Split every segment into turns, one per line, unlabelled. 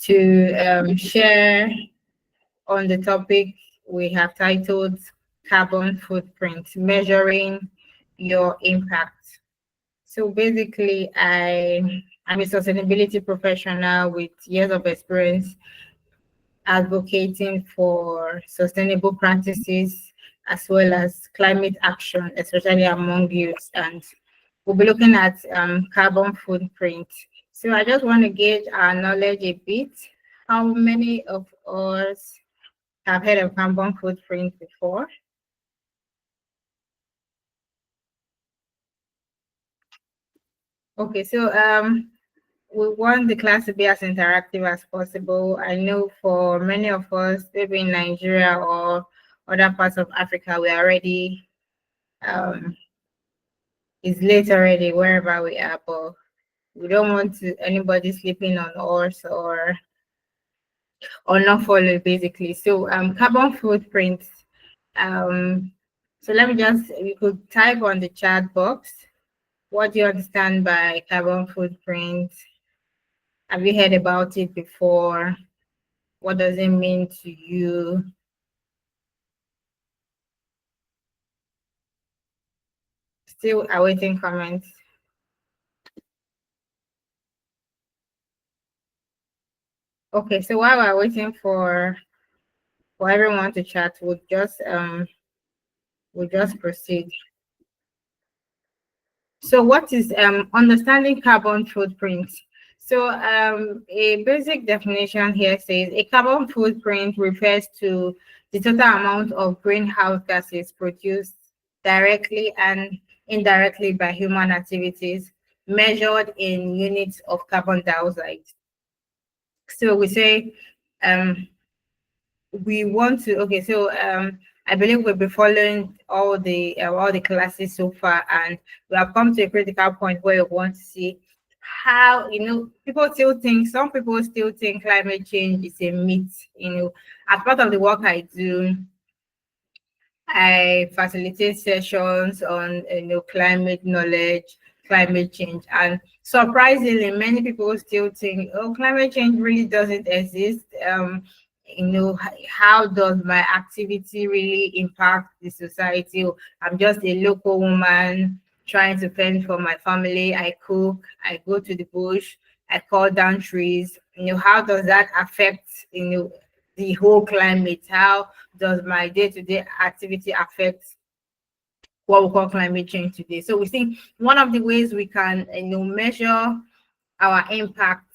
to share on the topic we have titled Carbon Footprint, Measuring Your Impact. So basically, I'm a sustainability professional with years of experience advocating for sustainable practices as well as climate action, especially among youth. And we'll be looking at carbon footprint. So I just want to gauge our knowledge a bit. How many of us have heard of carbon footprint before? Okay, so we want the class to be as interactive as possible. I know for many of us, maybe in Nigeria or other parts of Africa, we are already it's late already wherever we are, but we don't want anybody sleeping on us or not follow basically. So carbon footprint. Um, so let me just, you could type on the chat box. What do you understand by carbon footprint? Have you heard about it before? What does it mean to you? Still awaiting comments. Okay, so while we're waiting for everyone to chat, we'll just proceed. So what is understanding carbon footprint? So a basic definition here says a carbon footprint refers to the total amount of greenhouse gases produced directly and indirectly by human activities measured in units of carbon dioxide. So we say we want to, okay, so I believe we'll be following all the classes so far, and we have come to a critical point where we want to see how, some people still think climate change is a myth. As part of the work I do, I facilitate sessions on climate knowledge, climate change, and surprisingly, many people still think, oh, climate change really doesn't exist. How does my activity really impact the society? Oh, I'm just a local woman trying to fend for my family. I cook, I go to the bush, I cut down trees. How does that affect the whole climate? How does my day-to-day activity affect what we call climate change today? So we think one of the ways we can measure our impact,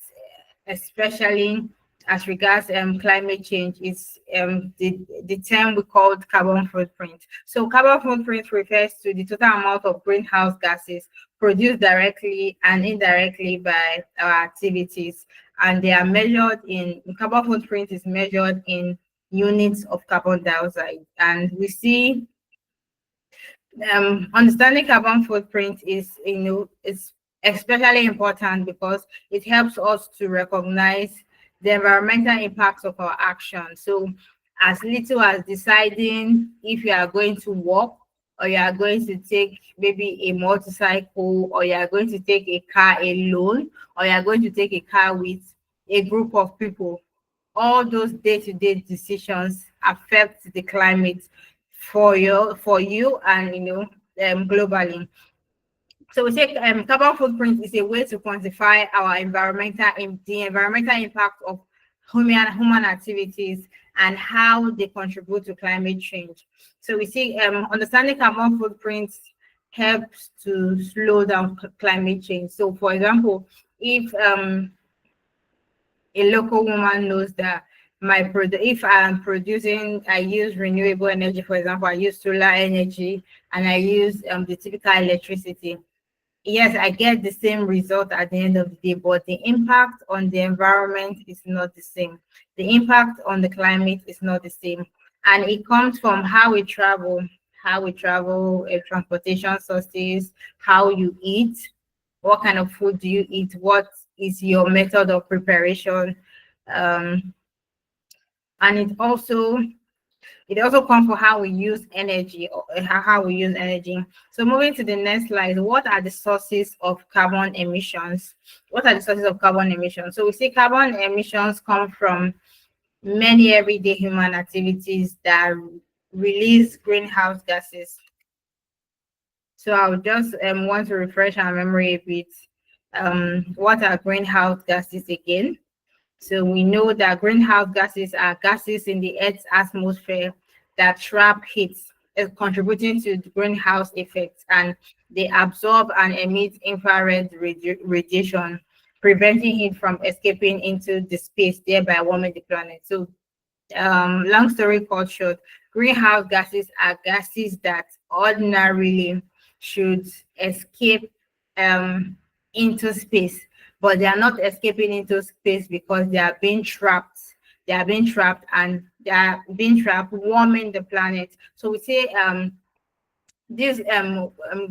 especially as regards climate change, is the term we called carbon footprint. So carbon footprint refers to the total amount of greenhouse gases produced directly and indirectly by our activities, and they are measured in carbon footprint is measured in units of carbon dioxide. And we see understanding carbon footprint is especially important because it helps us to recognize the environmental impacts of our actions. So as little as deciding if you are going to walk, or you are going to take maybe a motorcycle, or you are going to take a car alone, or you are going to take a car with a group of people, all those day-to-day decisions affect the climate for you and globally. So we say carbon footprint is a way to quantify the environmental impact of human activities and how they contribute to climate change. So we see understanding carbon footprints helps to slow down climate change. So for example, if a local woman knows that if I'm producing, I use renewable energy, for example, I use solar energy and I use the typical electricity. Yes, I get the same result at the end of the day, but the impact on the environment is not the same. The impact on the climate is not the same. And it comes from how we travel, transportation sources, how you eat, what kind of food do you eat, what is your method of preparation. And it also It also comes for how we use energy, or how we use energy. So moving to the next slide, what are the sources of carbon emissions? What are the sources of carbon emissions? So we see carbon emissions come from many everyday human activities that release greenhouse gases. So I would just want to refresh our memory a bit. What are greenhouse gases again? So we know that greenhouse gases are gases in the Earth's atmosphere that trap heat, contributing to the greenhouse effect, and they absorb and emit infrared radiation, preventing heat from escaping into the space, thereby warming the planet. So long story cut short, greenhouse gases are gases that ordinarily should escape um, into space, but they are not escaping into space because they are being trapped. They are being trapped and they are being trapped, warming the planet. So we say these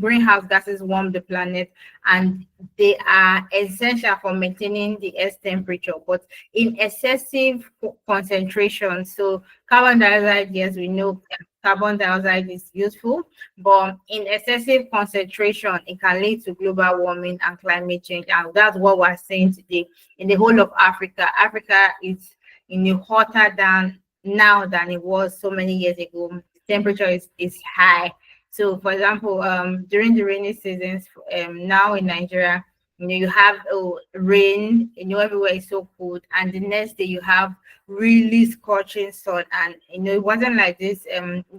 greenhouse gases warm the planet, and they are essential for maintaining the Earth's temperature, but in excessive concentration. So carbon dioxide, yes, we know carbon dioxide is useful, but in excessive concentration, it can lead to global warming and climate change. And that's what we're saying today. In the whole of Africa, Africa is hotter than now than it was so many years ago. The temperature is high. So, for example, during the rainy seasons, now in Nigeria, you have rain, everywhere is so cold, and the next day you have really scorching sun, and it wasn't like this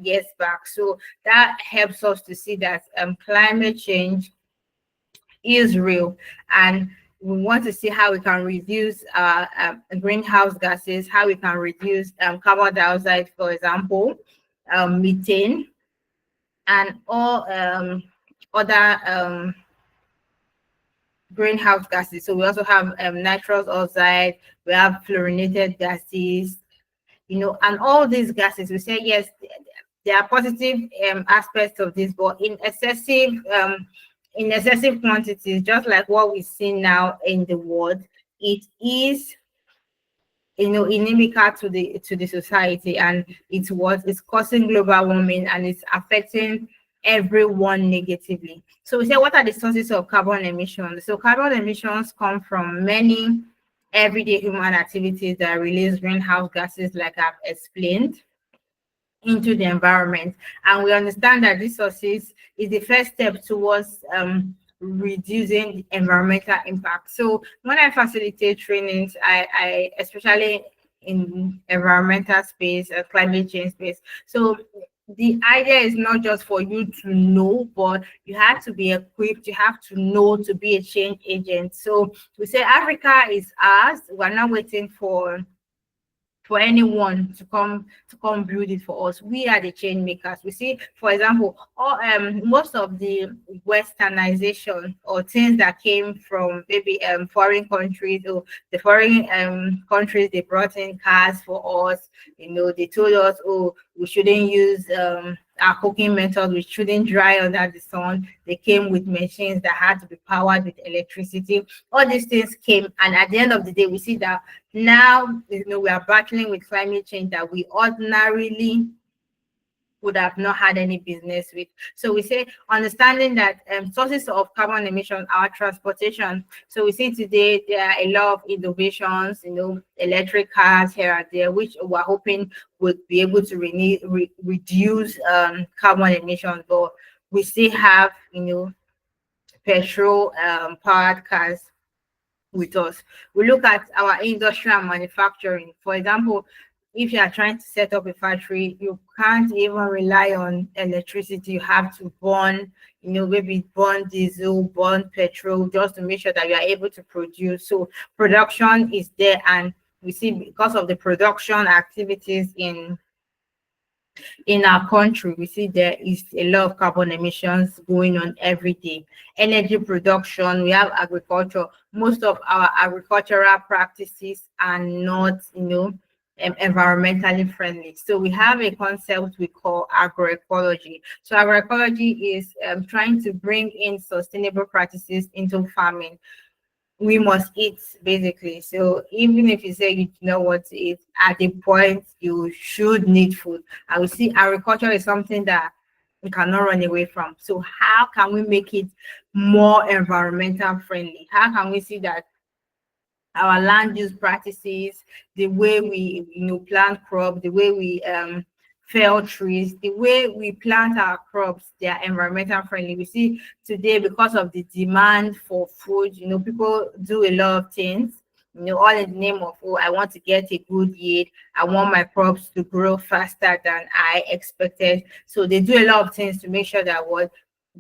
years back. So that helps us to see that climate change is real, and we want to see how we can reduce greenhouse gases, how we can reduce carbon dioxide, for example, methane, and all other greenhouse gases. So we also have nitrous oxide, we have fluorinated gases, and all these gases. We say yes, there are positive aspects of this, but in excessive quantities, just like what we see now in the world, it is inimical to the society, and it's causing global warming, and it's affecting everyone negatively. So we say, what are the sources of carbon emissions? So carbon emissions come from many everyday human activities that release greenhouse gases, like I've explained, into the environment. And we understand that this sources is the first step towards reducing the environmental impact. So when I facilitate trainings, I especially in environmental space, climate change space. So the idea is not just for you to know, but you have to be equipped, you have to know to be a change agent. So we say Africa is ours. We're not waiting for anyone to come build it for us. We are the change makers. We see, for example, all most of the westernization or things that came from maybe foreign countries, or the foreign countries, they brought in cars for us. They told us, oh, we shouldn't use our cooking method, we shouldn't dry under the sun. They came with machines that had to be powered with electricity. All these things came, and at the end of the day, we see that now we are battling with climate change that we ordinarily would have not had any business with. So we say, understanding that sources of carbon emission are transportation. So we see today there are a lot of innovations, electric cars here and there, which we're hoping would be able to reduce carbon emissions. But we still have, petrol powered cars with us. We look at our industrial manufacturing. For example, if you are trying to set up a factory, you can't even rely on electricity. You have to burn, maybe burn diesel, burn petrol, just to make sure that you are able to produce. So production is there, and we see, because of the production activities in our country, we see there is a lot of carbon emissions going on every day. Energy production, we have agriculture. Most of our agricultural practices are not, environmentally friendly. So we have a concept we call agroecology. So agroecology is trying to bring in sustainable practices into farming. we must eat basically. So even if you say you do not want to eat, at the point you should need food. I will see agriculture is something that we cannot run away from. So how can we make it more environmental friendly? How can we see that our land use practices, the way we plant crops, the way we fell trees, the way we plant our crops, they are environmental friendly. We see today because of the demand for food, people do a lot of things, all in the name of, oh, I want to get a good yield. I want my crops to grow faster than I expected. So they do a lot of things to make sure that what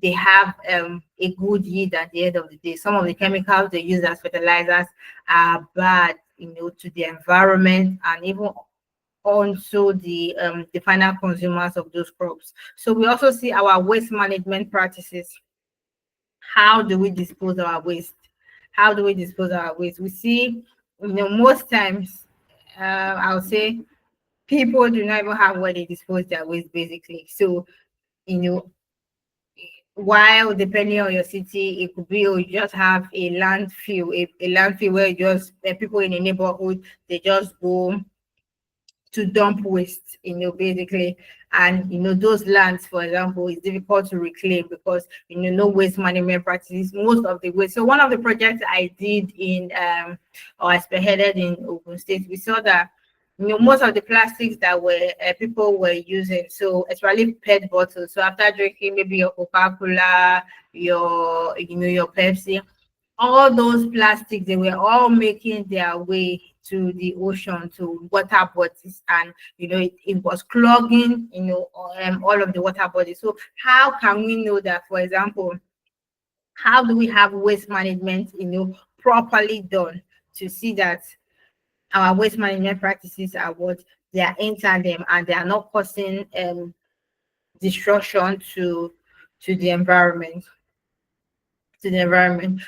they have a good yield at the end of the day. Some of the chemicals they use as fertilizers are bad, to the environment and even also the final consumers of those crops. So we also see our waste management practices. How do we dispose of our waste? How do we dispose of our waste? We see, most times, I would say people do not even have where they dispose their waste basically. So, you know, while depending on your city, it could be you just have a landfill, a landfill where you just people in the neighborhood they just go to dump waste, basically. And those lands, for example, is difficult to reclaim because no waste management practices, most of the waste. So one of the projects I did or I spearheaded in Ogun State, we saw that most of the plastics that were people were using, so especially PET bottles. So after drinking maybe your Coca-Cola, your Pepsi, all those plastics, they were all making their way to the ocean, to water bodies, and it was clogging all of the water bodies. So how can we know that, for example, how do we have waste management properly done to see that our waste management practices are what they are in tandem and they are not causing destruction to the environment?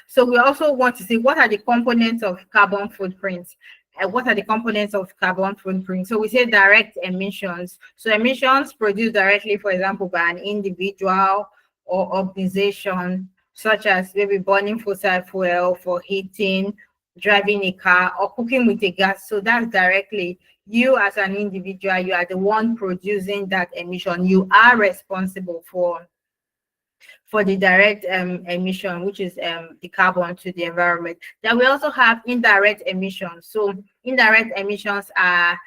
So we also want to see what are the components of carbon footprints. What are the components of carbon footprint? So we say direct emissions. So emissions produced directly, for example, by an individual or organization, such as maybe burning fossil fuel for heating, driving a car, or cooking with a gas. So that's directly you as an individual, you are the one producing that emission. You are responsible for the direct emission, which is the carbon to the environment. Then we also have indirect emissions. So indirect emissions are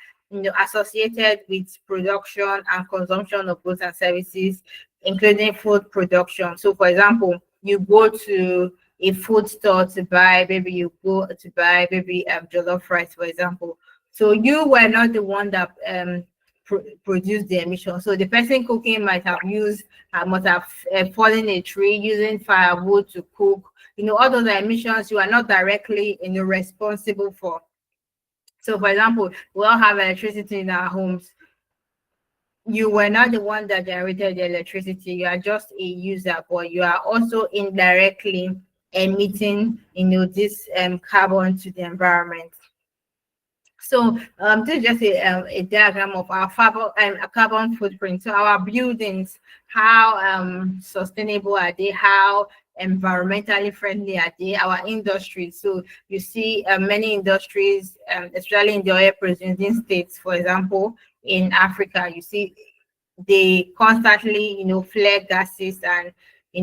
associated with production and consumption of goods and services, including food production. So for example, you go to a food store to buy, maybe you go to buy maybe jollof rice, for example. So you were not the one that produce the emission. So the person cooking might have must have fallen a tree using firewood to cook. All those emissions you are not directly responsible for. So for example, we all have electricity in our homes. You were not the one that generated the electricity. You are just a user, but you are also indirectly emitting this carbon to the environment. So this is just a diagram of our carbon footprint. So our buildings, how sustainable are they? How environmentally friendly are they? Our industries. So you see many industries, especially in the oil producing states, for example, in Africa, you see they constantly, flare gases, and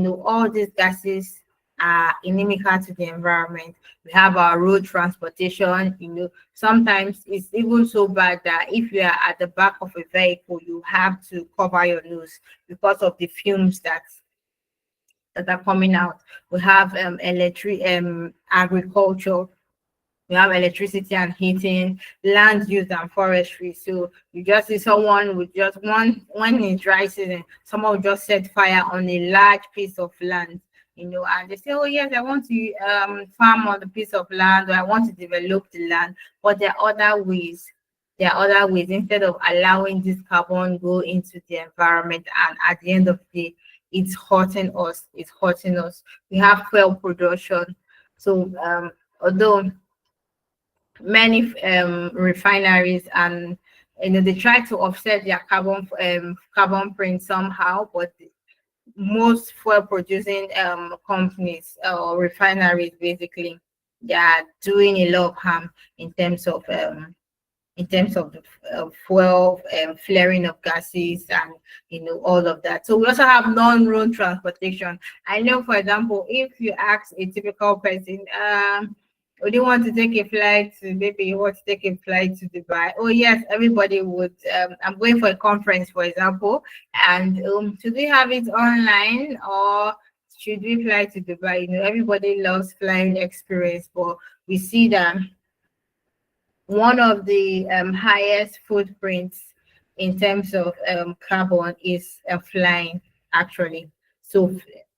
all these gases are inimical to the environment. We have our road transportation. Sometimes it's even so bad that if you are at the back of a vehicle, you have to cover your nose because of the fumes that are coming out. We have agriculture. We have electricity and heating, land use and forestry. So you just see someone with just when in dry season, someone will just set fire on a large piece of land, and they say, oh yes, I want to farm on the piece of land, or I want to develop the land. But there are other ways. Instead of allowing this carbon go into the environment, and at the end of the day, it's hurting us. We have fuel production. So although many refineries and they try to offset their carbon print somehow, but most fuel producing companies or refineries basically, they are doing a lot of harm in terms of the fuel flaring of gases and all of that. So we also have non-road transportation. I know, for example, if you ask a typical person, would you want to take a flight to, maybe you want to take a flight to Dubai? Oh yes, everybody would. I'm going for a conference, for example, and should we have it online or should we fly to Dubai? Everybody loves flying experience, but we see that one of the highest footprints in terms of carbon is flying, actually. So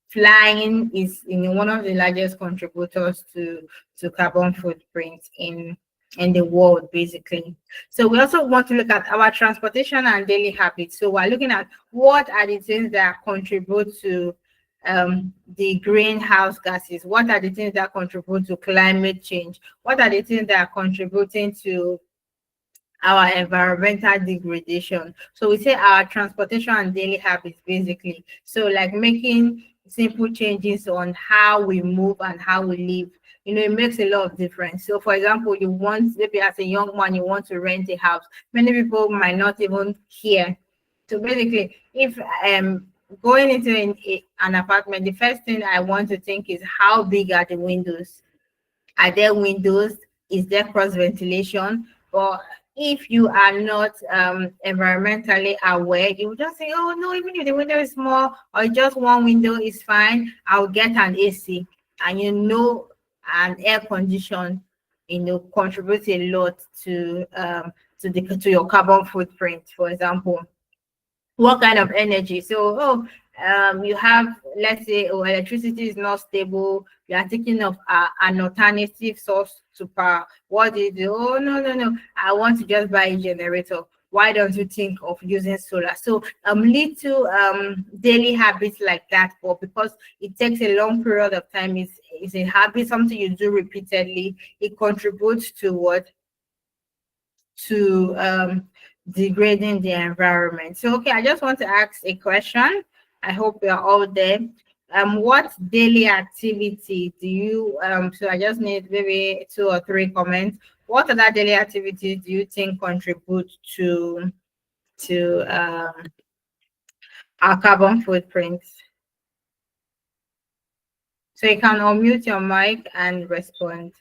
flying is one of the largest contributors to carbon footprint in the world, basically. So we also want to look at our transportation and daily habits. So we're looking at what are the things that contribute to the greenhouse gases. What are the things that contribute to climate change? What are the things that are contributing to our environmental degradation? So we say our transportation and daily habits, basically. So like making simple changes on how we move and how we live, it makes a lot of difference. So for example, you want, maybe as a young man, you want to rent a house. Many people might not even hear. So basically, if going into an apartment, the first thing I want to think is how big are the windows? Are there windows? Is there cross ventilation? Or if you are not environmentally aware, you will just say, oh no, even if the window is small or just one window is fine, I'll get an AC. And an air condition, contributes a lot to your carbon footprint, for example. What kind of energy? So, you have, let's say, electricity is not stable. You are thinking of an alternative source to power. What do you do? Oh, no. I want to just buy a generator. Why don't you think of using solar? So, little daily habits like that, but because it takes a long period of time, it's a habit, something you do repeatedly. It contributes to what? To degrading the environment. So, okay, I just want to ask a question. I hope we are all there. What daily activity do you so I just need maybe 2 or 3 comments. What other daily activities do you think contribute to our carbon footprint? So you can unmute your mic and respond.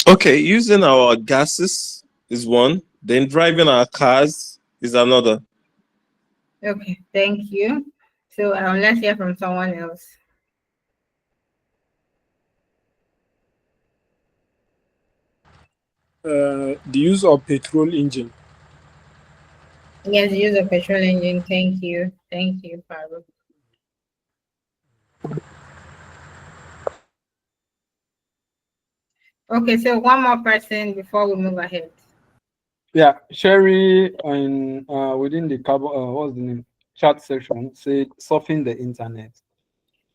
Okay, using our gases is one, then driving our cars is another.
Okay, thank you. So let's hear from someone else.
The use of petrol engine.
Yes, use a petrol engine. Thank you. Thank you, Farouk. Okay, so one more person before we move ahead.
Yeah, Sherry and within the carbon, what's the name? Chat section said surfing the internet.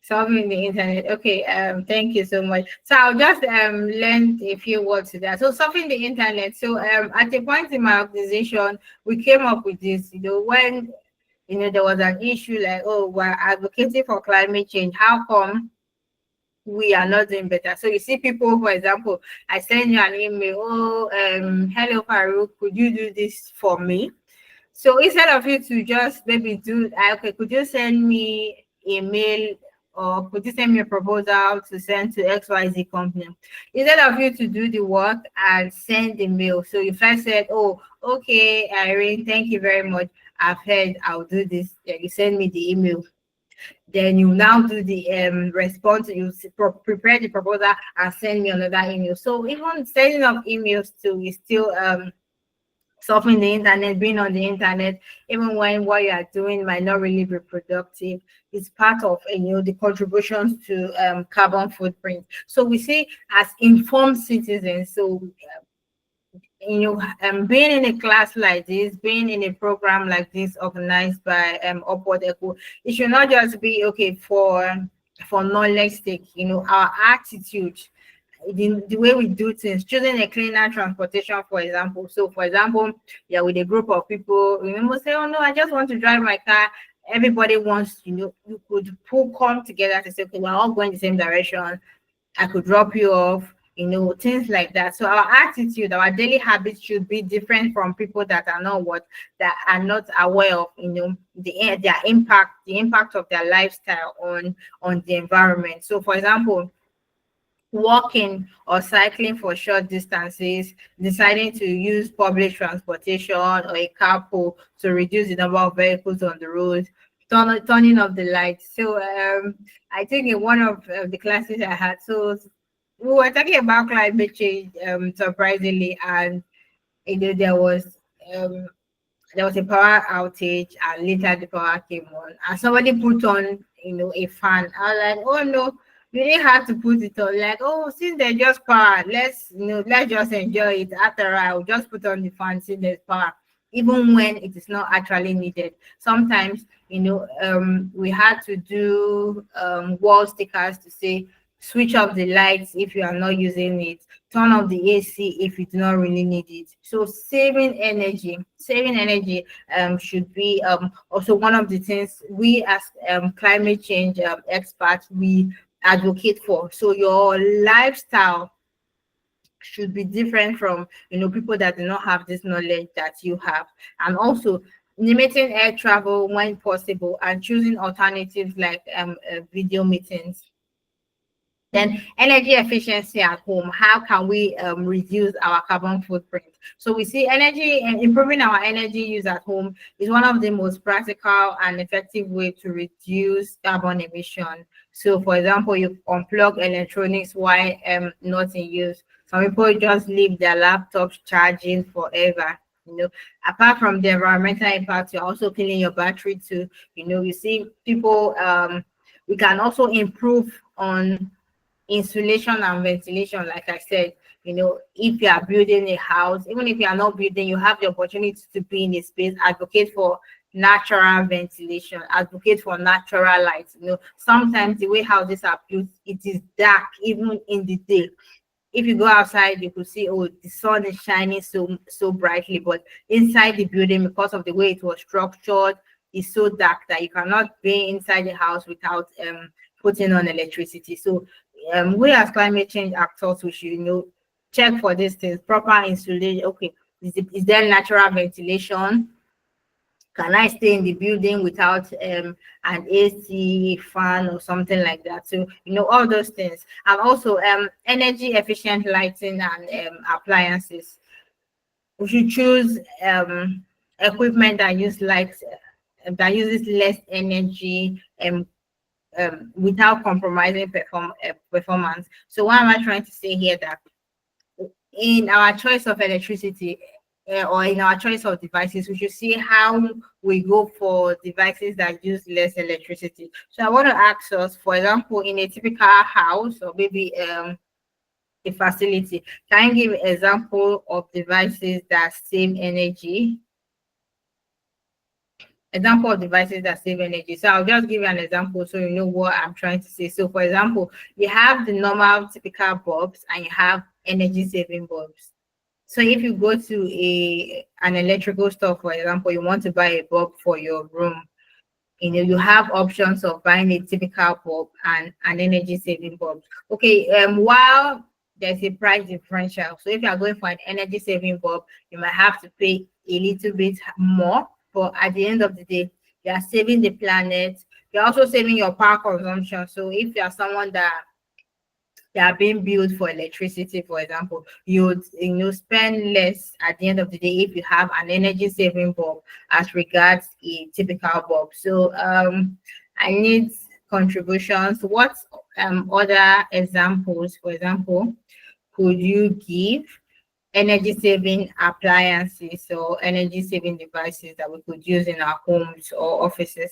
Solving the internet. Okay, thank you so much. So I'll just lend a few words to that. So solving the internet. So at a point in my organization, we came up with this, when there was an issue like, oh, we're advocating for climate change. How come we are not doing better? So you see people, for example, I send you an email, oh, hello Farouk, could you do this for me? So instead of you to just maybe do, okay, could you send me a mail or could you send me a proposal to send to XYZ company? Instead of you to do the work and send the mail. So you first said, oh, okay, Irene, thank you very much. I've heard, I'll do this. Yeah, you send me the email. Then you now do the response, you prepare the proposal and send me another email. So even sending of emails too is still surfing the internet, being on the internet, even when what you are doing might not really be productive, is part of the contributions to carbon footprint. So we see as informed citizens. So being in a class like this, being in a program like this organized by UpwardEco, it should not just be okay for knowledge sake. Our attitude, the way we do things, choosing a cleaner transportation, for example. So, for example, yeah, with a group of people, remember say, oh no, I just want to drive my car. Everybody wants, you could come together to say, okay, we're all going the same direction. I could drop you off. things like that. So our attitude, our daily habits should be different from people that are not that are not aware of, their impact of their lifestyle on the environment. So for example, walking or cycling for short distances, deciding to use public transportation or a carpool to reduce the number of vehicles on the road, turning off the lights. So I think in one of the classes I had, so we were talking about climate change, surprisingly, and um, there was a power outage, and later the power came on and somebody put on a fan. I was like, oh no, you didn't have to put it on. Like, oh, since there's just power, let's just enjoy it. After all, I'll just put on the fan since there's power, even when it is not actually needed. Sometimes we had to do wall stickers to say switch off the lights if you are not using it, turn off the AC if you do not really need it. So saving energy should be also one of the things we as climate change experts we advocate for. So your lifestyle should be different from people that do not have this knowledge that you have. And also limiting air travel when possible and choosing alternatives like video meetings. Then energy efficiency at home. How can we reduce our carbon footprint? So we see energy and improving our energy use at home is one of the most practical and effective way to reduce carbon emission. So for example, you unplug electronics while not in use. Some people just leave their laptops charging forever. Apart from the environmental impact, you're also killing your battery too. You see people we can also improve on insulation and ventilation. Like I said, if you are building a house, even if you are not building, you have the opportunity to be in a space. Advocate for natural ventilation, advocate for natural light. Sometimes the way houses are built, it is dark even in the day. If you go outside, you could see, oh, the sun is shining so brightly, but inside the building, because of the way it was structured, it's so dark that you cannot be inside the house without putting on electricity. So we as climate change actors, we should check for these things: proper insulation. Okay, is there natural ventilation? Can I stay in the building without an AC, fan, or something like that? So all those things. And also energy efficient lighting and appliances. We should choose equipment that that uses less energy without compromising performance. So what am I trying to say here? That in our choice of electricity or in our choice of devices, we should see how we go for devices that use less electricity. So I want to ask us, for example, in a typical house or maybe a facility, can you give an example of devices that save energy? Example of devices that save energy. So I'll just give you an example so you know what I'm trying to say. So for example, you have the normal typical bulbs and you have energy saving bulbs. So if you go to an electrical store, for example, you want to buy a bulb for your room, you have options of buying a typical bulb and an energy saving bulb. Okay, while there's a price differential, so if you are going for an energy saving bulb, you might have to pay a little bit more. But at the end of the day, you are saving the planet. You're also saving your power consumption. So if you are someone that they are being built for electricity, for example, you would spend less at the end of the day if you have an energy saving bulb as regards a typical bulb. So I need contributions. What other examples, for example, could you give energy saving appliances or energy saving devices that we could use in our homes or offices?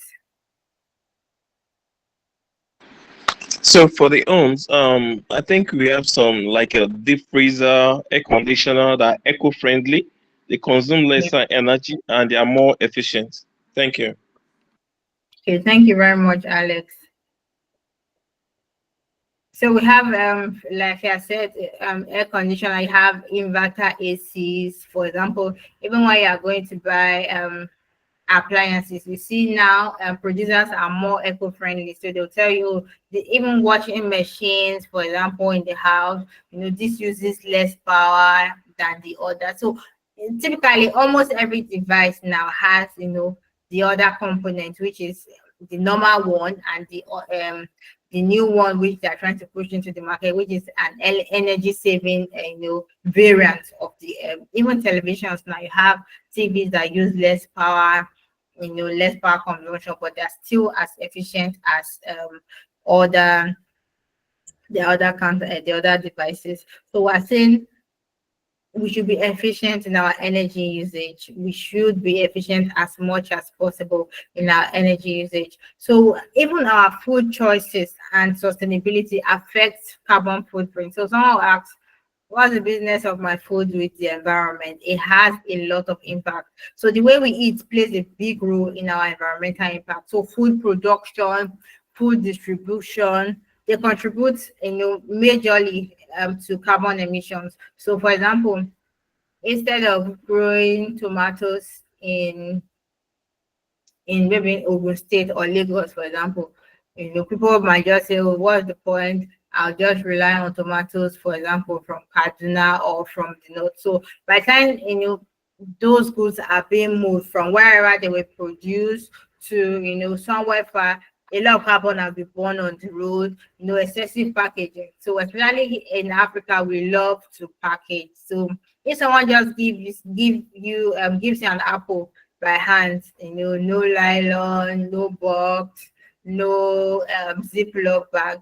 So for the homes, I think we have some like a deep freezer, air conditioner that are eco-friendly. They consume
Yeah.
lesser energy and they are more efficient. Thank you.
Okay, thank you very much, Alex. So we have, like I said, air conditioner. I have inverter ACs, for example. Even when you are going to buy appliances. You see now, producers are more eco-friendly, so they'll tell you even washing machines, for example, in the house, this uses less power than the other. So typically, almost every device now has, the other component, which is the normal one, and the new one which they're trying to push into the market, which is an energy saving, variant of the even televisions. Now you have TVs that use less power, less power consumption, but they're still as efficient as other the other devices. So we're saying we should be efficient in our energy usage. We should be efficient as much as possible in our energy usage. So even our food choices and sustainability affects carbon footprint. So someone will ask, what's the business of my food with the environment? It has a lot of impact. So the way we eat plays a big role in our environmental impact. So food production, food distribution, they contribute, majorly to carbon emissions. So for example, instead of growing tomatoes in maybe Ogun State or Lagos, for example, people might just say, "Oh, what's the point? I'll just rely on tomatoes, for example, from Kaduna or from the north." So by the time those goods are being moved from wherever they were produced to somewhere far, a lot of carbon has been born on the road. Excessive packaging. So especially in Africa, we love to package. So if someone just gives you an apple by hand, no nylon, no box, no Ziploc bag,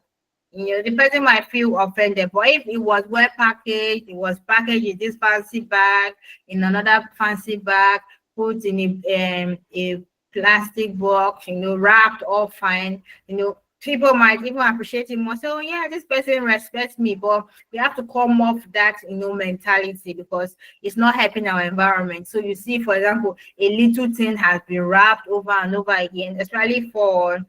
the person might feel offended. But if it was well packaged, it was packaged in this fancy bag, in another fancy bag, put in a plastic box, wrapped all fine, people might even appreciate it more. So yeah, this person respects me, but we have to come off that, mentality, because it's not helping our environment. So you see, for example, a little thing has been wrapped over and over again, especially for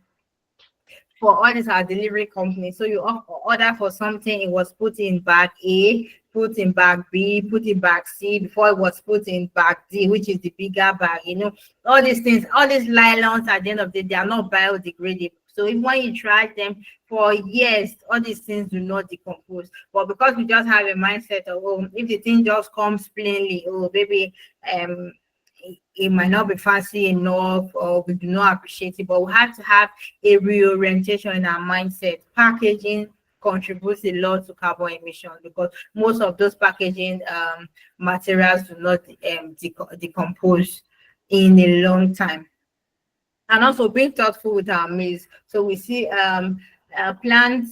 all these our delivery companies. So you order for something, it was put in bag A, put in bag B, put in bag C before it was put in bag D, which is the bigger bag. All these things, all these nylons at the end of the day, they are not biodegradable. So even when you try them for years, all these things do not decompose. But because we just have a mindset of, oh, if the thing just comes plainly, oh baby, it might not be fancy enough, or we do not appreciate it, but we have to have a reorientation in our mindset. Packaging contributes a lot to carbon emissions, because most of those packaging materials do not decompose in a long time. And also being thoughtful with our meals. So we see plant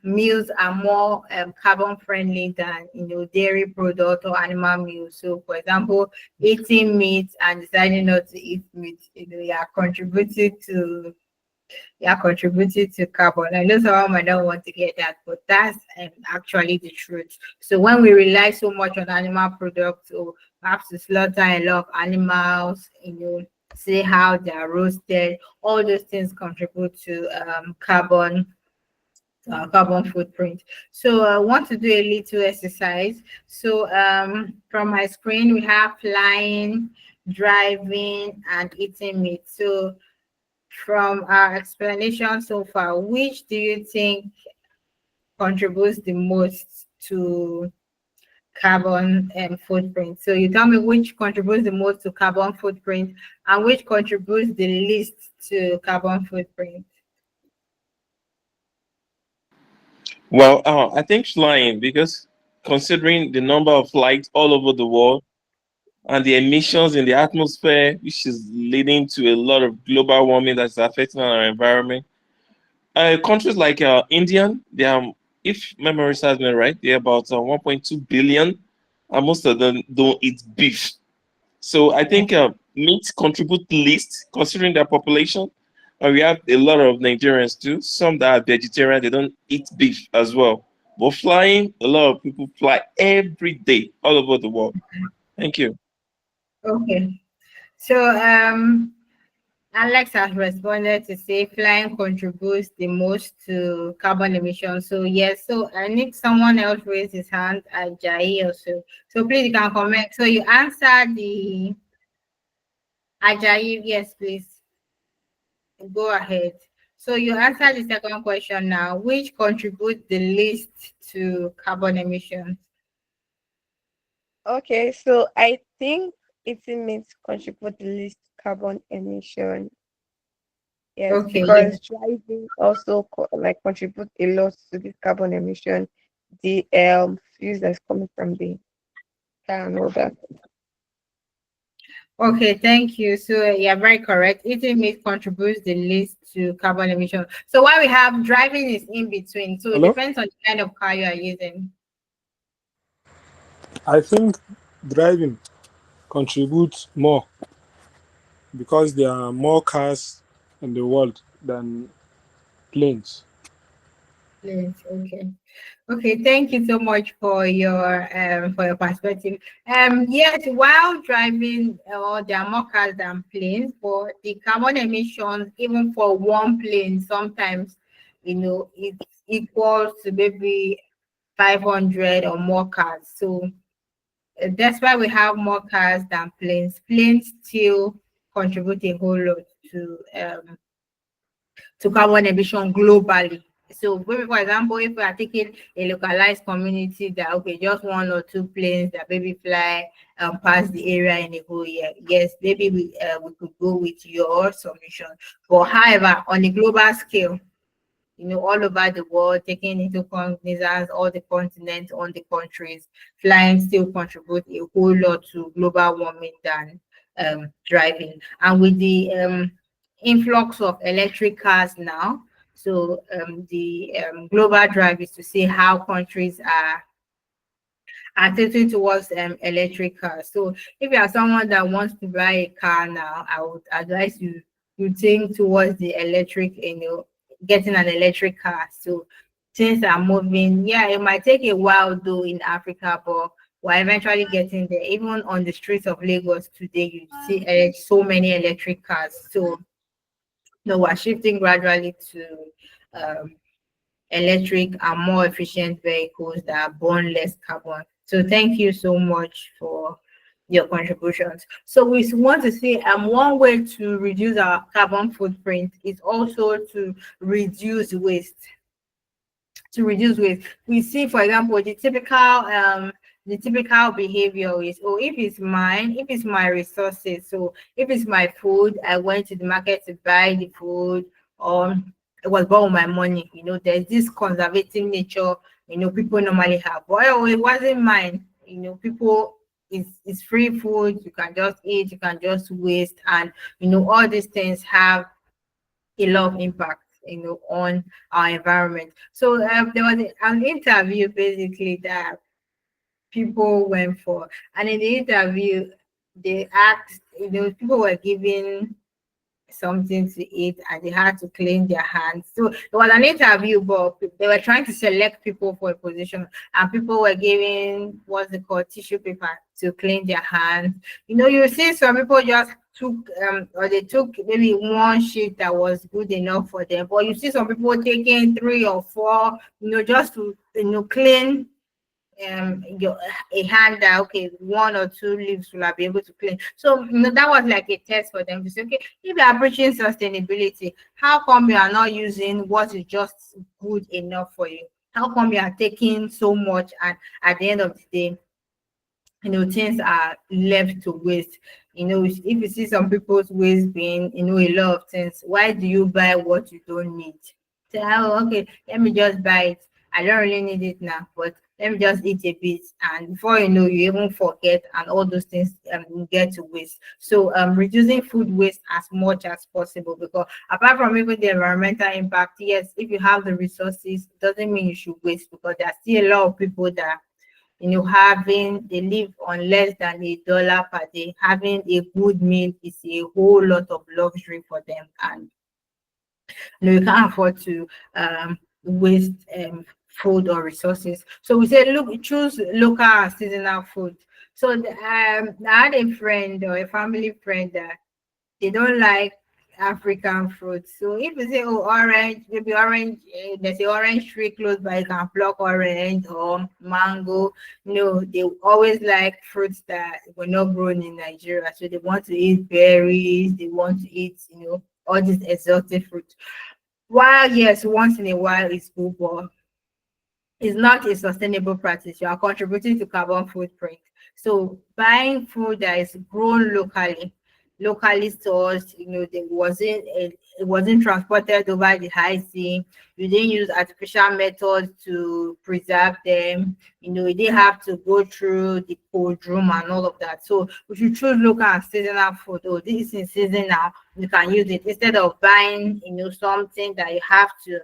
meals are more carbon friendly than dairy product or animal meals. So for example, eating meat and deciding not to eat meat, you are contributing to carbon. I know someone might not want to hear that, but that's actually the truth. So when we rely so much on animal products, or have to slaughter a lot of animals, see how they are roasted, all those things contribute to carbon footprint. So I want to do a little exercise. So from my screen, we have flying, driving, and eating meat. So from our explanation so far, which do you think contributes the most to carbon footprint? So you tell me which contributes the most to carbon footprint and which contributes the least to carbon footprint.
Well, I think flying, because considering the number of flights all over the world and the emissions in the atmosphere, which is leading to a lot of global warming that's affecting our environment. Countries like India, they are, if memory serves me right, they're about 1.2 billion, and most of them don't eat beef. So I think meat contribute least considering their population. And we have a lot of Nigerians too, some that are vegetarian, they don't eat beef as well. But flying, a lot of people fly every day all over the world. Thank you.
Okay. So Alex has responded to say flying contributes the most to carbon emissions. So yes, so I need someone else raise his hand, Jai also. So please you can comment. So you answered Ajayi, yes, please go ahead. So you answered the second question now. Which contribute the least to carbon emissions?
Okay, so I think eating meat contribute the least carbon emission. Yes,
Okay,
because driving also like contribute a lot to this carbon emission. The fuels that's coming from the car and all that.
okay, thank you. So yeah, very correct. Eating meat contributes the least to carbon emission. So while we have driving is in between. So it
Hello?
depends on the kind of car you are using.
I think driving contributes more because there are more cars in the world than planes.
Yes, okay. Okay, thank you so much for your perspective. Yes, while driving, there are more cars than planes, but the carbon emissions, even for one plane, sometimes, it's equals to maybe 500 or more cars. So that's why we have more cars than planes. Planes still contribute a whole lot to carbon emission globally. So, maybe for example, if we are taking a localized community that okay, just one or two planes that maybe fly past the area in a whole year, yes, maybe we could go with your submission. But however, on a global scale, all over the world, taking into cognizance all the continents, all the countries, flying still contribute a whole lot to global warming than driving. And with the influx of electric cars now, so the global drive is to see how countries are tilting towards electric cars. So if you are someone that wants to buy a car now, I would advise you to think towards the electric, getting an electric car. So things are moving. Yeah, it might take a while though in Africa, but we're eventually getting there. Even on the streets of Lagos today, you see so many electric cars. So no, we're shifting gradually to um, electric and more efficient vehicles that burn less carbon. So thank you so much for your contributions. So we want to say one way to reduce our carbon footprint is also to reduce waste. To reduce waste. We see, for example, the typical behavior is, oh, if it's my resources, so if it's my food, I went to the market to buy the food, or it was bought with my money. There's this conservative nature, people normally have. But oh, it wasn't mine. People, it's free food, you can just eat, you can just waste, and all these things have a lot of impact on our environment. So there was an interview basically that people went for, and in the interview they asked, people were given something to eat and they had to clean their hands. So it was an interview, but they were trying to select people for a position, and people were giving what's it called, tissue paper to clean their hands. You see some people just took or they took maybe one sheet that was good enough for them, but you see some people taking three or four, just to clean your a hand that okay, one or two leaves will I be able to clean. So that was like a test for them to say, okay, if you are preaching sustainability, how come you are not using what is just good enough for you? How come you are taking so much, and at the end of the day, things are left to waste? If you see some people's waste being, a lot of things, why do you buy what you don't need? Say, oh, okay, let me just buy it. I don't really need it now, but let me just eat a bit. And before you know, you even forget, and all those things get to waste. So reducing food waste as much as possible, because apart from even the environmental impact, yes, if you have the resources, doesn't mean you should waste, because there are still a lot of people that they live on less than $1 per day. Having a good meal is a whole lot of luxury for them, and you can't afford to waste food or resources. So we say, look, choose local and seasonal food. So I had a friend or a family friend that they don't like African fruits. So if you say, oh, orange, maybe orange, there's a orange tree close by, you can pluck orange or mango. No, they always like fruits that were not grown in Nigeria. So they want to eat berries, they want to eat, all these exotic fruits. While yes, once in a while it's good, but it's not a sustainable practice. You are contributing to carbon footprint. So buying food that is grown locally sourced, it wasn't transported over the high sea. You didn't use artificial methods to preserve them. You didn't have to go through the cold room and all of that. So we should choose local and seasonal food. Oh, this is in season now. You can use it instead of buying, something that you have to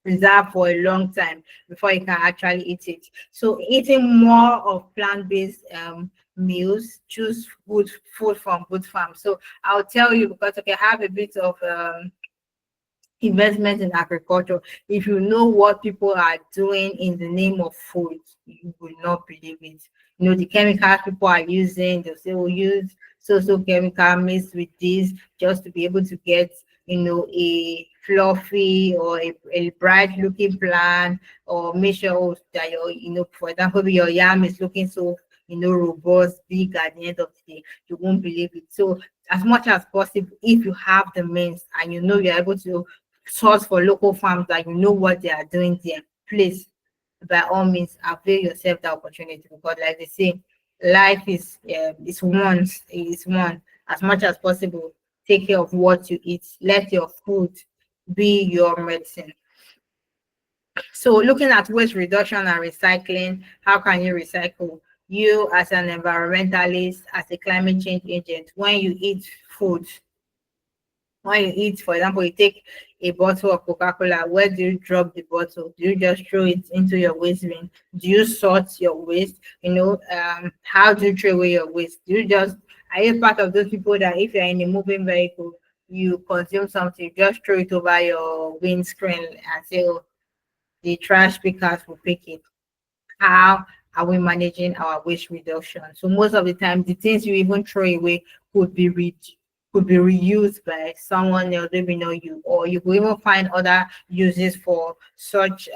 preserve for a long time before you can actually eat it. So eating more of plant-based meals, choose good food from good farms. So I'll tell you, because okay, I have a bit of investment in agriculture. If you know what people are doing in the name of food, you will not believe it. The chemicals people are using, they'll say, we'll use so chemical mixed with this just to be able to get, a fluffy or a bright looking plant, or make sure that for example, your yam is looking so, robust, big at the end of the day. You won't believe it. So as much as possible, if you have the means and you're able to source for local farms that what they are doing there, please, by all means, avail yourself the opportunity, because like they say, life is one. As much as possible, take care of what you eat. Let your food be your medicine. So looking at waste reduction and recycling, how can you recycle? You as an environmentalist, as a climate change agent, when you eat food, when you eat, for example, you take a bottle of Coca-Cola, where do you drop the bottle? Do you just throw it into your waste bin? Do you sort your waste? How do you throw away your waste? Are you part of those people that if you're in a moving vehicle, you consume something, you just throw it over your windscreen and say, oh, the trash pickers will pick it? How are we managing our waste reduction? So most of the time, the things you even throw away could be reused by someone else, maybe not you, or you could even find other uses for such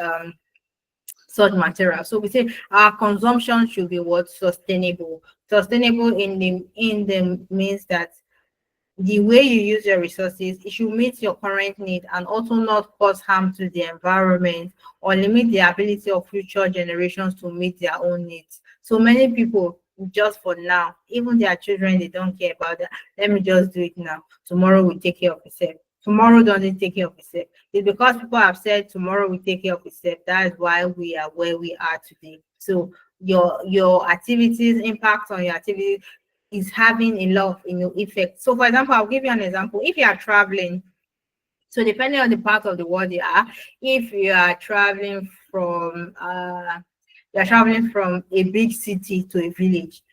material. So we say our consumption should be what? Sustainable. Sustainable in the means that the way you use your resources, it should meet your current need and also not cause harm to the environment or limit the ability of future generations to meet their own needs. So many people, just for now, even their children, they don't care about that. Let me just do it now. Tomorrow we take care of itself. Tomorrow doesn't take care of itself. It's because people have said tomorrow we take care of itself. That is why we are where we are today. So your activities, impact on your activities, is having a lot of effect. So for example, I'll give you an example. If you are traveling, so depending on the part of the world you are, if you are traveling from a big city to a village,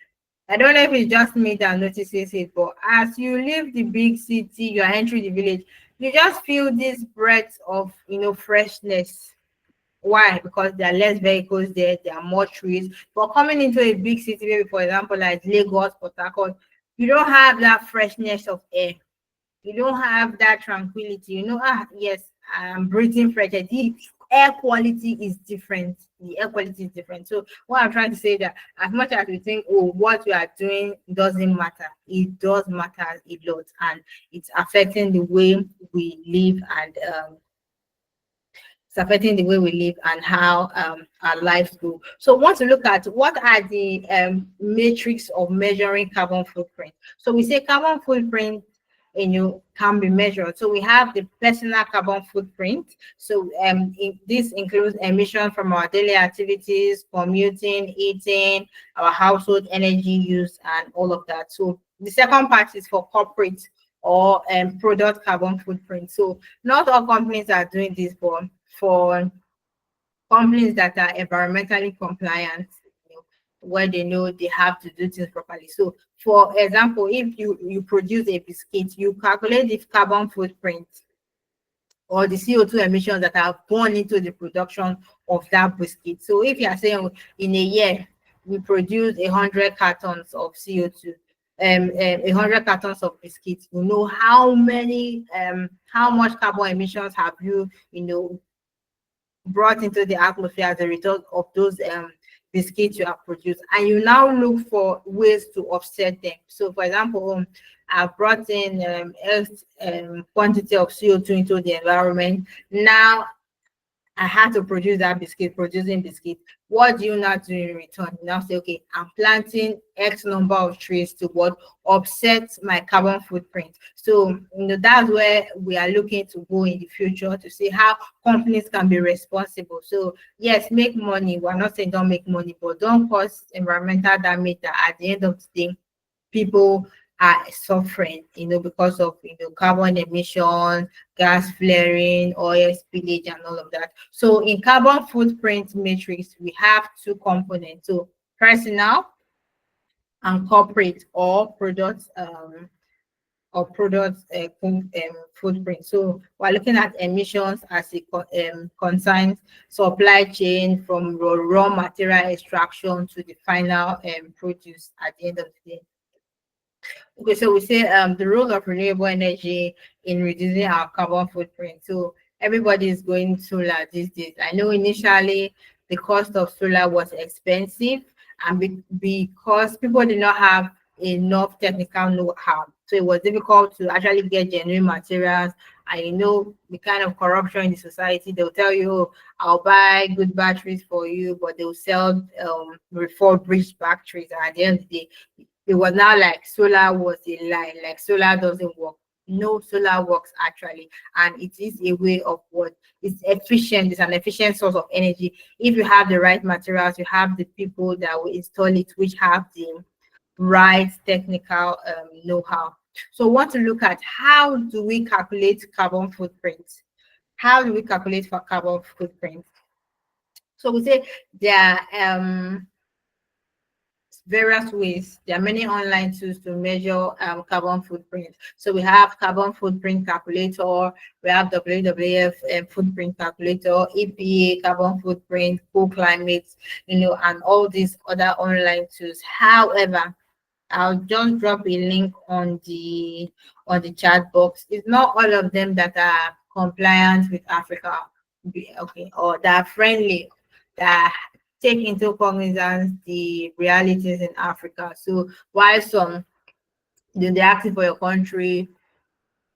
I don't know if it's just me that notices it, but as you leave the big city, you are entering the village, you just feel this breath of freshness. Why? Because there are less vehicles there are more trees. But coming into a big city, maybe for example, like Lagos, Port Harcourt, you don't have that freshness of air. You don't have that tranquility. Yes, I'm breathing fresh air. The air quality is different. The air quality is different. So what I'm trying to say is that as much as we think, oh, what we are doing doesn't matter, it does matter a lot, and it's affecting the way we live and how our lives go. So we want to look at what are the metrics of measuring carbon footprint. So we say carbon footprint can be measured. So we have the personal carbon footprint. So this includes emissions from our daily activities, commuting, eating, our household energy use, and all of that. So the second part is for corporate or product carbon footprint. So not all companies are doing this, but for companies that are environmentally compliant, where they know they have to do things properly. So for example, if you produce a biscuit, you calculate the carbon footprint or the CO2 emissions that are gone into the production of that biscuit. So if you are saying in a year we produce 100 cartons of CO2, 100 cartons of biscuits, you know how many how much carbon emissions have you brought into the atmosphere as a result of those biscuits you have produced, and you now look for ways to offset them. So for example, I've brought in X quantity of CO2 into the environment. Now I had to produce that biscuit, producing biscuit. What do you not do in return? You now say, okay, I'm planting X number of trees to what offset my carbon footprint. So that's where we are looking to go in the future to see how companies can be responsible. So yes, make money. We're not saying don't make money, but don't cause environmental damage that at the end of the day, people are suffering, because of carbon emission, gas flaring, oil spillage, and all of that. So in carbon footprint matrix, we have two components. So personal and corporate or product footprint. So we're looking at emissions as it concerns supply chain from raw material extraction to the final produce at the end of the day. Okay, so we say the role of renewable energy in reducing our carbon footprint. So everybody is going solar these days. I know initially the cost of solar was expensive, and because people did not have enough technical know-how, so it was difficult to actually get genuine materials. And the kind of corruption in the society, they'll tell you, "Oh, I'll buy good batteries for you," but they'll sell refurbished batteries. And at the end of the day, it was now like solar was a lie, like solar doesn't work. No, solar works actually, and it is a way of what it's efficient. It's an efficient source of energy if you have the right materials, you have the people that will install it, which have the right technical know-how. So we want to look at how do we calculate carbon footprint? How do we calculate for carbon footprint? So we say there are various ways. There are many online tools to measure carbon footprint. So we have carbon footprint calculator, we have WWF footprint calculator, EPA carbon footprint, Cool Climate, and all these other online tools. However, I'll just drop a link on the chat box. It's not all of them that are compliant with Africa, okay, or that are friendly, that take into cognizance the realities in Africa. So while some they ask you for your country,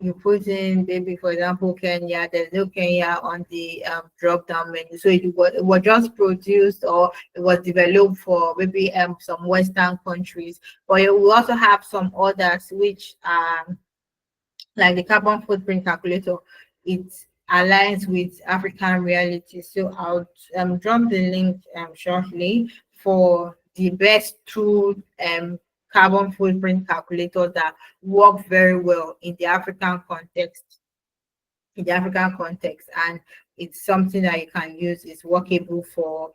you put in maybe for example Kenya, there's no Kenya on the drop down menu. So it was just produced or it was developed for maybe some Western countries. But we also have some others which like the carbon footprint calculator. It aligns with African realities. So I'll drop the link shortly for the best two carbon footprint calculators that work very well in the African context. And it's something that you can use. It's workable for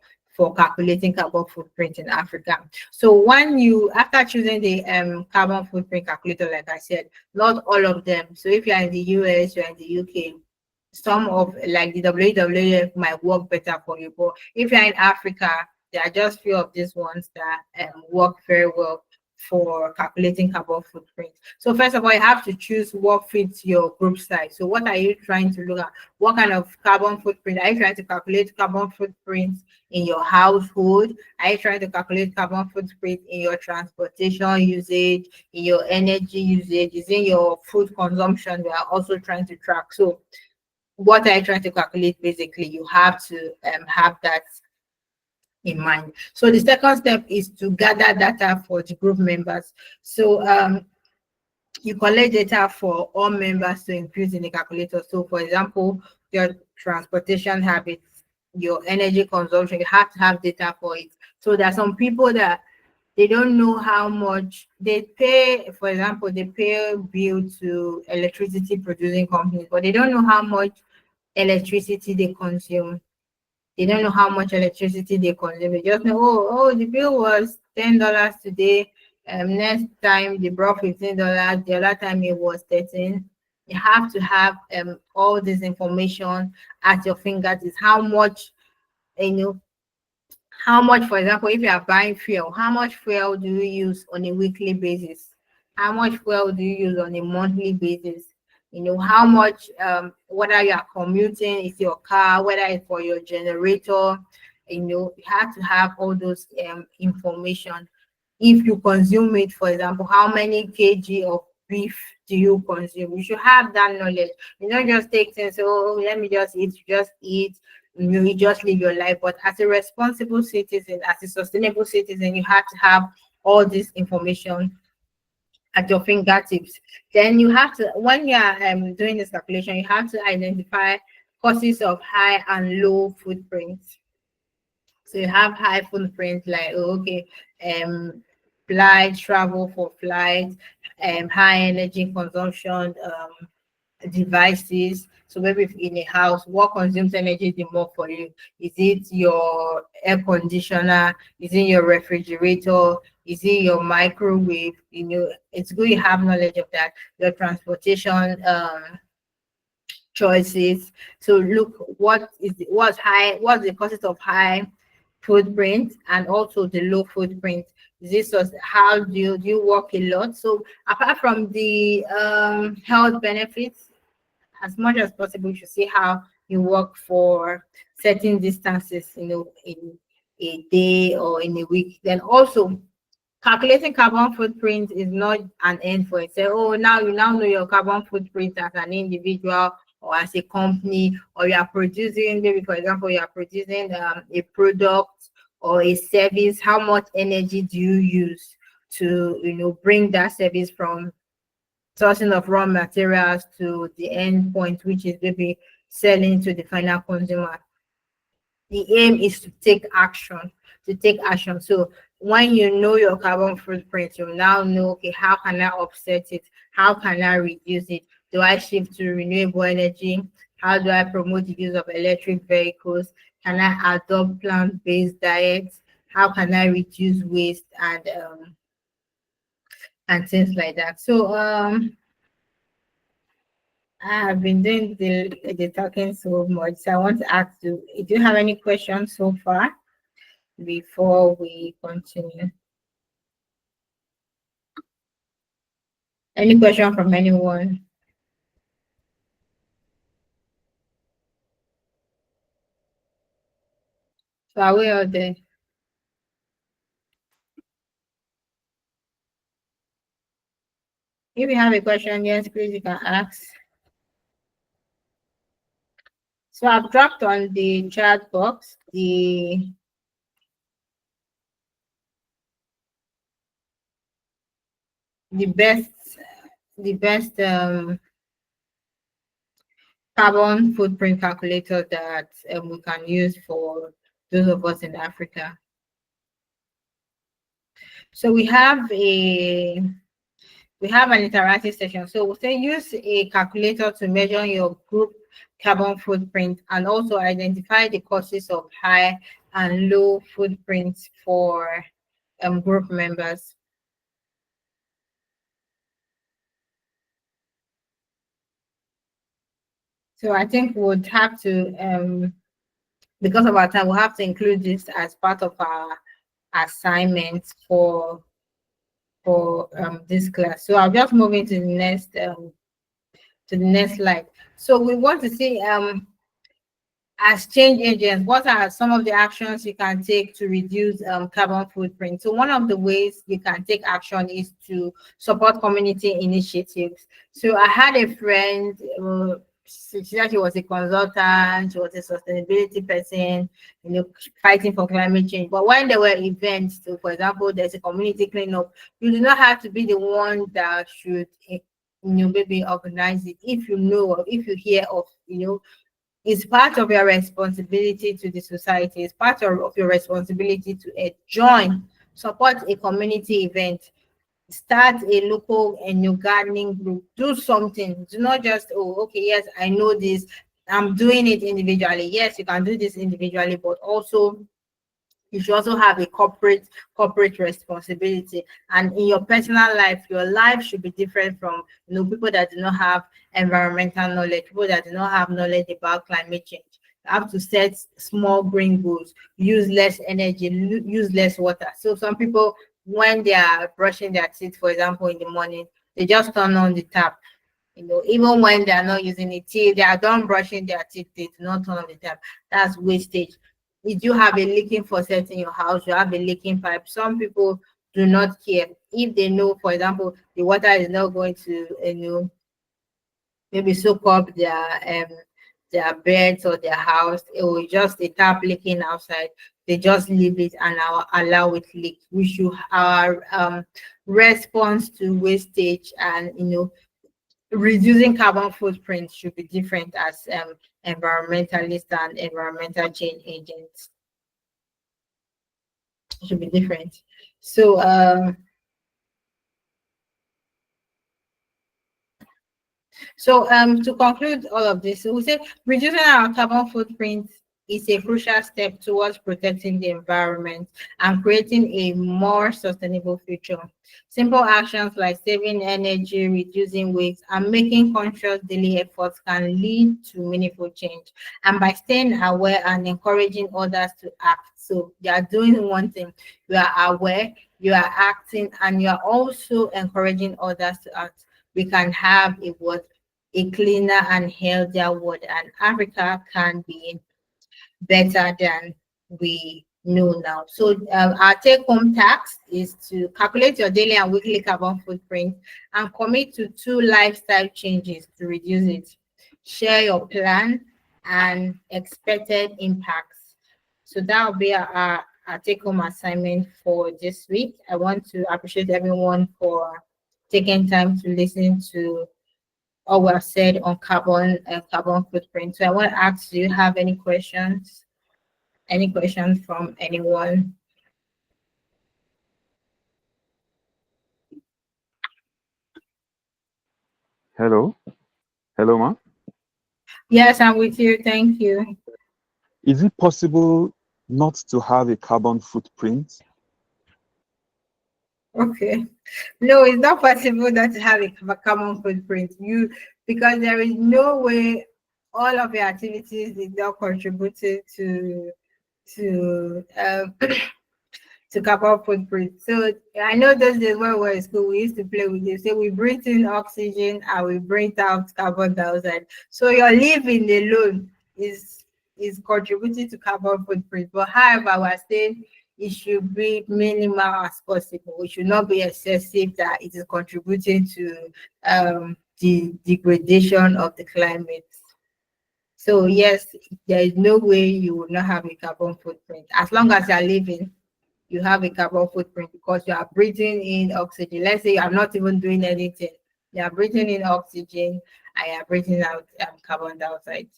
calculating carbon footprint in Africa. So when you, after choosing the carbon footprint calculator, like I said, not all of them. So if you're in the US, you're in the UK, some of like the WWF might work better for you. But if you're in Africa, there are just few of these ones that work very well for calculating carbon footprint. So first of all, you have to choose what fits your group size. So what are you trying to look at? What kind of carbon footprint? Are you trying to calculate carbon footprint in your household? Are you trying to calculate carbon footprint in your transportation usage, in your energy usage, is in your food consumption? We are also trying to track. So what are you trying to calculate? Basically, you have to have that in mind. So the second step is to gather data for the group members. So you collect data for all members to include in the calculator. So for example, your transportation habits, your energy consumption, you have to have data for it. So there are some people that they don't know how much they pay. For example, they pay bill to electricity producing companies, but they don't know how much electricity they consume. They don't know how much electricity they consume. They just know, oh, the bill was $10 today. Next time they brought $15. The other time it was 13. You have to have all this information at your fingertips. How much, how much, for example, if you are buying fuel, how much fuel do you use on a weekly basis? How much fuel do you use on a monthly basis? How much, whether you are commuting, it's your car, whether it's for your generator, you have to have all those information. If you consume it, for example, how many kg of beef do you consume? You should have that knowledge. You don't just take things, oh, let me just eat, you just eat, you just live your life. But as a responsible citizen, as a sustainable citizen, you have to have all this information at your fingertips. Then you have to, when you are doing this calculation, you have to identify causes of high and low footprint. So you have high footprint, like, okay, flight, travel for flight, high energy consumption devices. So maybe if in a house, what consumes energy the more for you? Is it your air conditioner? Is it your refrigerator? Is it your microwave? It's good you have knowledge of that. Your transportation choices. So look, what's the causes of high footprint and also the low footprint. This was how do you work a lot. So apart from the health benefits, as much as possible, you should see how you work for certain distances, in a day or in a week. Then also calculating carbon footprint is not an end for itself. Oh, now you know your carbon footprint as an individual or as a company, or you are producing, maybe for example, you are producing a product or a service. How much energy do you use to bring that service from sourcing of raw materials to the end point, which is maybe selling to the final consumer? The aim is to take action. So when you know your carbon footprint, you now know, okay, how can I offset it? How can I reduce it? Do I shift to renewable energy? How do I promote the use of electric vehicles? Can I adopt plant-based diets? How can I reduce waste and things like that? So I have been doing the talking so much. So I want to ask you, do you have any questions so far before we continue? Any question from anyone? So are we all there? If you have a question, yes, please, you can ask. So I've dropped on the chat box the best carbon footprint calculator that we can use for those of us in Africa. So we have an interactive session. So we'll say use a calculator to measure your group carbon footprint and also identify the causes of high and low footprints for group members. So I think we'd have to, because of our time, we'll have to include this as part of our assignments for this class. So I'll just move into the next slide. So we want to see as change agents, what are some of the actions you can take to reduce carbon footprint? So one of the ways you can take action is to support community initiatives. So I had a friend, she said she was a consultant, she was a sustainability person, fighting for climate change. But when there were events, so for example, there's a community cleanup, you do not have to be the one that should, maybe organize it. If you know, or if you hear of, it's part of your responsibility to the society. It's part of your responsibility to join, support a community event, start a local and new gardening group, do something. Do not just, oh, okay, yes, I know this, I'm doing it individually. Yes, you can do this individually, but also you should also have a corporate responsibility. And in your personal life, your life should be different from people that do not have environmental knowledge, people that do not have knowledge about climate change. You have to set small green goals, use less energy, use less water. So some people when they are brushing their teeth, for example, in the morning, they just turn on the tap. Even when they are not using it, till they are done brushing their teeth, they do not turn on the tap. That's wastage. If you have a leaking faucet in your house, you have a leaking pipe. Some people do not care. If they know, for example, the water is not going to, maybe soak up their beds or their house, it will just a tap leaking outside. They just leave it and allow it leak. We should our response to wastage and reducing carbon footprint should be different as environmentalists and environmental change agents. It should be different. So to conclude all of this, we say reducing our carbon footprint is a crucial step towards protecting the environment and creating a more sustainable future. Simple actions like saving energy, reducing waste, and making conscious daily efforts can lead to meaningful change. And by staying aware and encouraging others to act, so you are doing one thing, you are aware, you are acting, and you are also encouraging others to act, we can have a cleaner and healthier world, and Africa can be better than we know now. So our take-home task is to calculate your daily and weekly carbon footprint and commit to 2 lifestyle changes to reduce it. Share your plan and expected impacts. So that will be our take-home assignment for this week. I want to appreciate everyone for taking time to listen to all we have said on carbon footprint. So I want to ask, do you have any questions? Any questions from anyone?
Hello, ma.
Yes, I'm with you. Thank you.
Is it possible not to have a carbon footprint?
Okay. No, it's not possible not to have a carbon footprint. Because there is no way all of your activities is not contributed to to carbon footprint. So I know those days when we were in school, we used to play with this. Say we breathe in oxygen and we breathe out carbon dioxide. So your living alone is contributing to carbon footprint. But however, we're saying it should be minimal as possible. It should not be excessive that it is contributing to the degradation of the climate. So yes, there is no way you will not have a carbon footprint. As long as you are living, you have a carbon footprint because you are breathing in oxygen. Let's say you are not even doing anything. You are breathing in oxygen and you are breathing out carbon dioxide.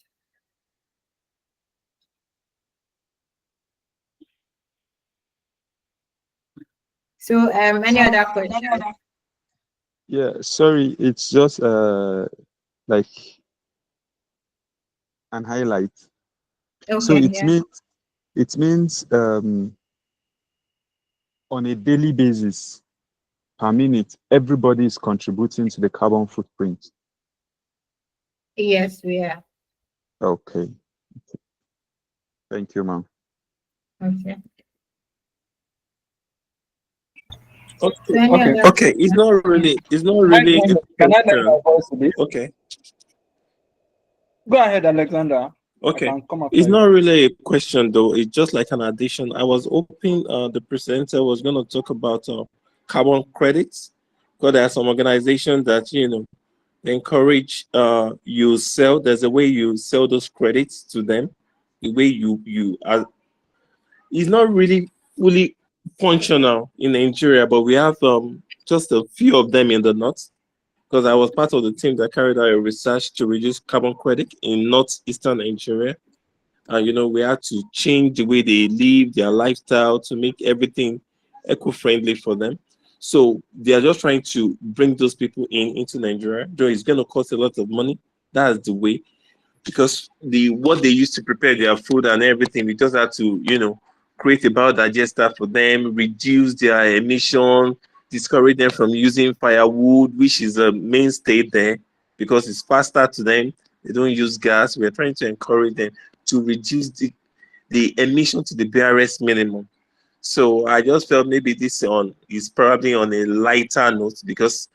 So any other questions?
Yeah, sorry, it's just like an highlight.
Okay,
So
yeah.
it means on a daily basis, per minute, everybody is contributing to the carbon footprint.
Yes, we are.
Okay. Thank you, ma'am.
Okay.
Okay.
So any
Okay.
other
Okay, it's not really a
Can I lend my
question.
voice to this?
Okay.
Go ahead, Alexander.
Okay.
I can come after
It's
you.
not really a question though. It's just like an addition. I was hoping the presenter was going to talk about carbon credits, because there are some organizations that encourage you sell. There's a way you sell those credits to them. The way you are, it's not really fully functional in Nigeria, but we have just a few of them in the north. Because I was part of the team that carried out a research to reduce carbon credit in northeastern Nigeria. We had to change the way they live, their lifestyle, to make everything eco-friendly for them. So they are just trying to bring those people into Nigeria. Though it's going to cost a lot of money. That's the way, because what they used to prepare their food and everything, we just had to create a biodigester for them, reduce their emission, discourage them from using firewood, which is a mainstay there because it's faster to them. They don't use gas. We're trying to encourage them to reduce the emission to the barest minimum. So I just felt maybe this on is probably on a lighter note, because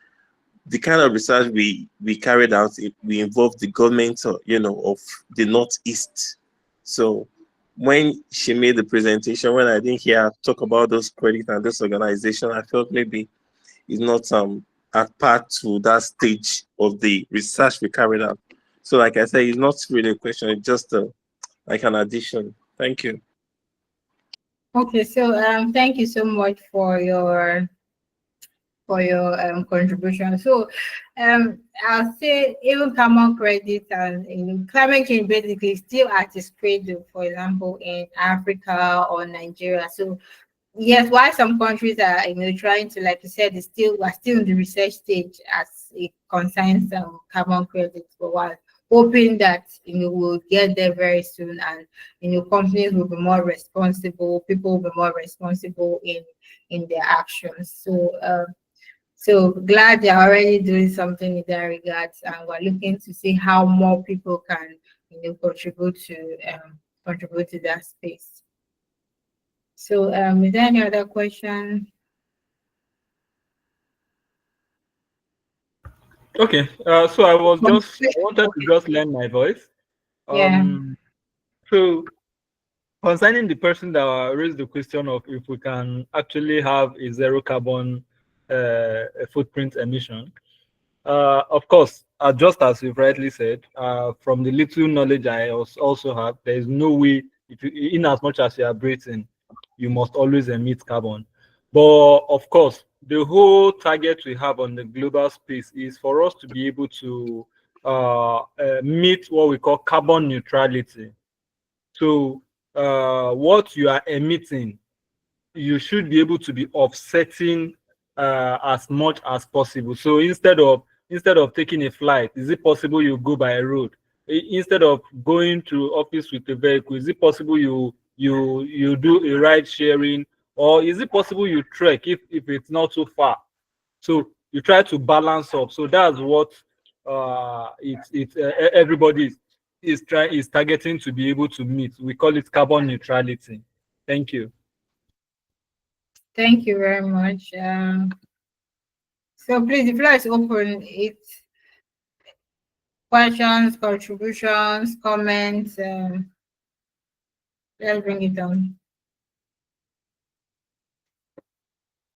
the kind of research we carried out, we involved the government, of the Northeast. So when she made the presentation, when I didn't hear her talk about those credits and this organization, I felt maybe it's not at part to that stage of the research we carried out. So like I said, it's not really a question, it's just like an addition. Thank you.
Okay, so thank you so much for your contribution. So I'll say even carbon credit and climate change basically still at its cradle, for example, in Africa or Nigeria. So yes, while some countries are trying to, like you said, we're still in the research stage as it concerns carbon credits, but while hoping that we'll get there very soon, and companies will be more responsible, people will be more responsible in their actions. So glad they're already doing something in that regards, and we're looking to see how more people can contribute to that space. So is there any other question?
Okay, so I wanted to just learn my voice.
Yeah.
So concerning the person that raised the question of if we can actually have a zero carbon footprint emission, of course, just as you've rightly said, from the little knowledge I also have, there is no way, in as much as you are breathing, you must always emit carbon. But of course, the whole target we have on the global space is for us to be able to meet what we call carbon neutrality. So what you are emitting, you should be able to be offsetting as much as possible. So instead of taking a flight, is it possible you go by a road? Instead of going to office with a vehicle, is it possible you do a ride sharing, or is it possible you trek if it's not so far? So you try to balance up. So that's what everybody is targeting to be able to meet. We call it carbon neutrality. Thank you.
Thank you very much. So please, the floor is open. It's questions, contributions, comments. Let's bring it down.